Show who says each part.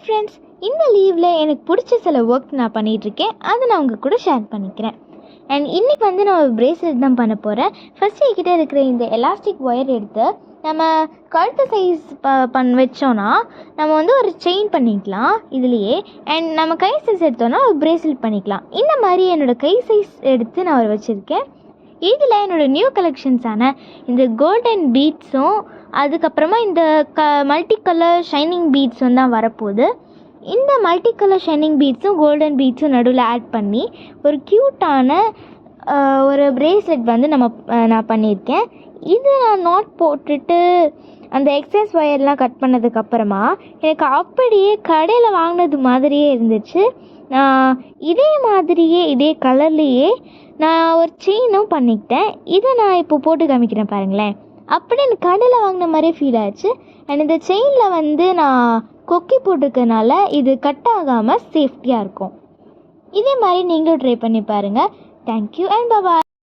Speaker 1: Friends, இந்த லீவில் எனக்கு பிடிச்ச சில ஒர்க் நான் பண்ணிகிட்ருக்கேன். அதை நான் உங்கள் கூட ஷேர் பண்ணிக்கிறேன். அண்ட் இன்றைக்கி நான் ஒரு பிரேஸ்லெட் தான் பண்ண போகிறேன். ஃபஸ்ட்டு என்கிட்ட இருக்கிற இந்த எலாஸ்டிக் ஒயர் எடுத்து நம்ம கழுத்து சைஸ் வச்சோன்னா நம்ம ஒரு செயின் பண்ணிக்கலாம் இதுலேயே. அண்ட் நம்ம கை சைஸ் எடுத்தோன்னா ஒரு பிரேஸ்லெட் பண்ணிக்கலாம். இந்த மாதிரி என்னோடய கை சைஸ் எடுத்து நான் வச்சுருக்கேன். இதில் என்னோடய நியூ கலெக்ஷன்ஸான இந்த கோல்டன் பீட்ஸும் அதுக்கப்புறமா இந்த மல்டி கலர் ஷைனிங் பீட்ஸும் தான் வரப்போகுது. இந்த மல்டி கலர் ஷைனிங் பீட்ஸும் கோல்டன் பீட்ஸும் நடுவில் ஆட் பண்ணி ஒரு க்யூட்டான ஒரு பிரேஸ்லெட் நான் பண்ணியிருக்கேன். இது நான் நாட் போட்டுட்டு அந்த எக்ஸஸ் ஒயர்லாம் கட் பண்ணதுக்கப்புறமா எனக்கு அப்படியே கடையில் வாங்கினது மாதிரியே இருந்துச்சு. இதே கலர்லேயே நான் ஒரு செயினும் பண்ணிக்கிட்டேன். இதை நான் இப்போ போட்டு காமிக்கிறேன் பாருங்களேன். அப்படியே எனக்கு கடையில் வாங்கின மாதிரியே ஃபீல் ஆச்சு. அண்ட் இந்த செயினில் நான் கொக்கி போட்டிருக்கனால இது கட் ஆகாமல் சேஃப்டியாக இருக்கும். இதே மாதிரி நீங்களும் ட்ரை பண்ணி பாருங்கள். Thank you and bye.